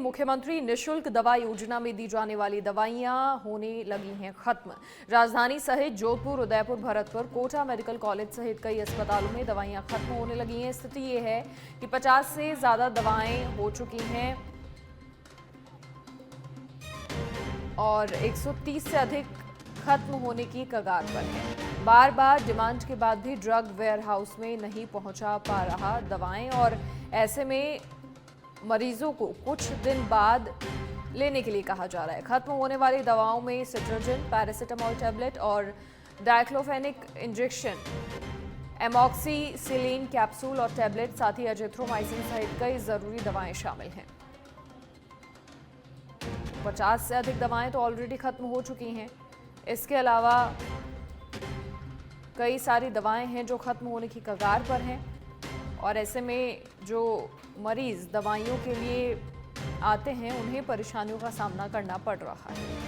मुख्यमंत्री निशुल्क दवा योजना में दी जाने वाली दवाइयां होने लगी हैं खत्म। राजधानी सहित जोधपुर, उदयपुर, भरतपुर, कोटा मेडिकल कॉलेज सहित कई अस्पतालों में दवाइयां खत्म होने लगी हैं। स्थिति ये है कि 50 से ज्यादा दवाएं हो चुकी हैं और 130 से अधिक खत्म होने की कगार पर है। बार बार डिमांड के बाद भी ड्रग वेयर हाउस में नहीं पहुंचा पा रहा दवाएं और ऐसे में मरीजों को कुछ दिन बाद लेने के लिए कहा जा रहा है। खत्म होने वाली दवाओं में सिट्रोजिन, पैरासिटामोल टैबलेट और डाइक्लोफेनिक इंजेक्शन, एमॉक्सिसिलिन कैप्सूल और टैबलेट, साथ ही एजिथ्रोमाइसिन सहित कई जरूरी दवाएं शामिल हैं। 50 से अधिक दवाएं तो ऑलरेडी खत्म हो चुकी हैं। इसके अलावा कई सारी दवाएं हैं जो खत्म होने की कगार पर हैं और ऐसे में जो मरीज दवाइयों के लिए आते हैं उन्हें परेशानियों का सामना करना पड़ रहा है।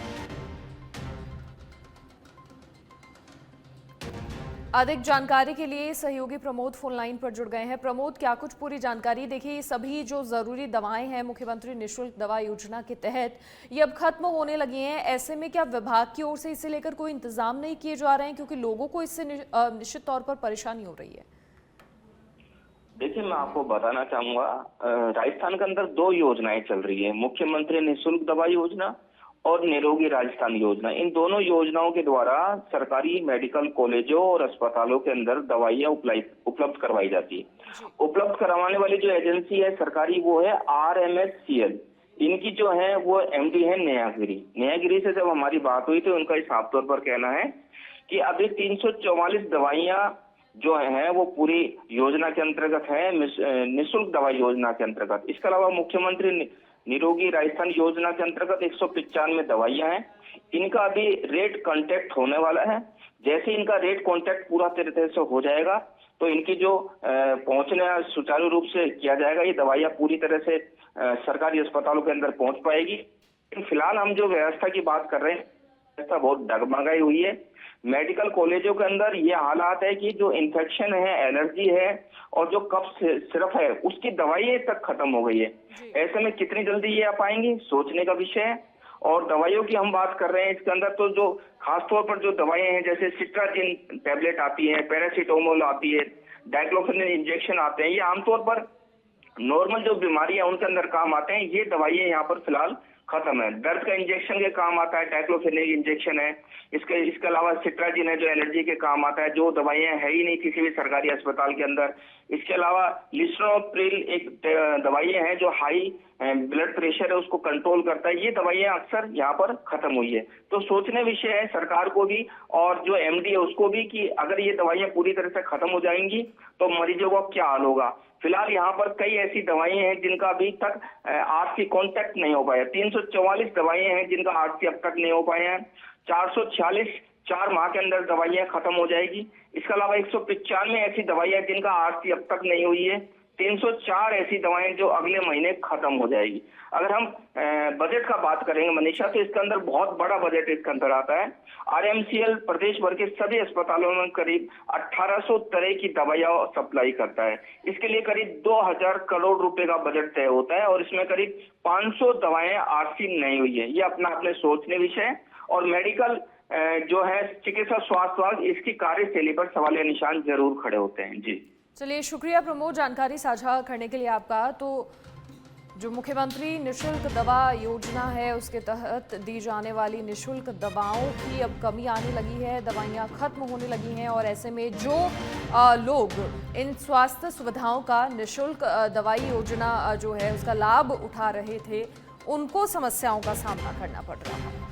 अधिक जानकारी के लिए सहयोगी प्रमोद फोन लाइन पर जुड़ गए हैं। प्रमोद, क्या कुछ पूरी जानकारी? देखिए, सभी जो जरूरी दवाएं हैं मुख्यमंत्री निशुल्क दवा योजना के तहत ये अब खत्म होने लगी हैं। ऐसे में क्या विभाग की ओर से इसे लेकर कोई इंतजाम नहीं किए जा रहे हैं, क्योंकि लोगों को इससे निश्चित तौर पर परेशानी हो रही है? देखिए, मैं आपको बताना चाहूंगा, राजस्थान के अंदर 2 योजनाएं चल रही है, मुख्यमंत्री निशुल्क दवा योजना और निरोगी राजस्थान योजना। इन दोनों योजनाओं के द्वारा सरकारी मेडिकल कॉलेजों और अस्पतालों के अंदर दवाइयां उपलब्ध करवाई जाती है। उपलब्ध करवाने वाली जो एजेंसी है सरकारी, वो है RMHCL। इनकी जो है वो MD है नयागिरी से जब हमारी बात हुई तो उनका साफ तौर पर कहना है कि अभी 344 दवाइयां जो है वो पूरी योजना के अंतर्गत है, निशुल्क दवा योजना के अंतर्गत। इसके अलावा मुख्यमंत्री निरोगी राजस्थान योजना के अंतर्गत 195 दवाइयां हैं। इनका अभी रेट कॉन्टैक्ट होने वाला है। जैसे इनका रेट कॉन्टैक्ट पूरा तरह से हो जाएगा तो इनकी जो पहुंचने सुचारू रूप से किया जाएगा, ये दवाइयां पूरी तरह से सरकारी अस्पतालों के अंदर पहुंच पाएगी। फिलहाल हम जो व्यवस्था की बात कर रहे हैं, व्यवस्था बहुत डगमगाई हुई है। मेडिकल कॉलेजों के अंदर ये हालात है कि जो इन्फेक्शन है, एलर्जी है और जो कफ सिरप है, उसकी दवाइयां तक खत्म हो गई है। ऐसे में कितनी जल्दी ये आ पाएंगी, सोचने का विषय है। और दवाइयों की हम बात कर रहे हैं, इसके अंदर तो जो खासतौर पर जो दवाइयां हैं, जैसे सिट्राजिन टैबलेट आती है, पैरासिटामोल आती है, डाइक्लोफेनिक इंजेक्शन आते हैं, ये आमतौर पर नॉर्मल जो बीमारी है उनके अंदर काम आते हैं। ये दवाइयां यहाँ पर फिलहाल खत्म है। दर्द का इंजेक्शन के काम आता है, डाइक्लोफेनिक इंजेक्शन है। इसके अलावा सिट्राजिन है जो एलर्जी के काम आता है, जो दवाइयां है ही नहीं किसी भी सरकारी अस्पताल के अंदर। इसके अलावा लिस्ट्रोप्रिल एक दवाइयां हैं जो हाई ब्लड प्रेशर है उसको कंट्रोल करता है। ये दवाइयां अक्सर यहाँ पर खत्म हुई है। तो सोचने विषय है सरकार को भी और जो MD है उसको भी कि अगर ये दवाइयां पूरी तरह से खत्म हो जाएंगी तो मरीजों का क्या हाल होगा। फिलहाल यहाँ पर कई ऐसी दवाइयां हैं जिनका अभी तक आज से कॉन्टैक्ट नहीं हो पाया। 344 दवाइयां हैं जिनका आज से अब तक नहीं हो पाए हैं। 446 4 माह के अंदर दवाइयां खत्म हो जाएगी। इसके अलावा 195 ऐसी दवाइयां जिनका आज से अब तक नहीं हुई है। 304 ऐसी दवाएं जो अगले महीने खत्म हो जाएगी। अगर हम बजट का बात करेंगे मनीषा, तो इसके अंदर बहुत बड़ा बजट इसके अंदर आता है। RMCL प्रदेश भर के सभी अस्पतालों में करीब 1800 तरह की दवाइयां सप्लाई करता है। इसके लिए करीब 2000 करोड़ रुपए का बजट तय होता है और इसमें करीब 500 दवाएं आज से नहीं हुई है। ये अपने सोचने विषय है। और मेडिकल जो है चिकित्सा स्वास्थ्य विभाग, इसकी कार्यशैली पर सवालिया निशान जरूर खड़े होते हैं। जी चलिए, शुक्रिया प्रमोद जानकारी साझा करने के लिए आपका। तो जो मुख्यमंत्री निशुल्क दवा योजना है उसके तहत दी जाने वाली निशुल्क दवाओं की अब कमी आने लगी है, दवाइयां खत्म होने लगी हैं और ऐसे में जो लोग इन स्वास्थ्य सुविधाओं का निशुल्क दवाई योजना जो है उसका लाभ उठा रहे थे, उनको समस्याओं का सामना करना पड़ रहा है।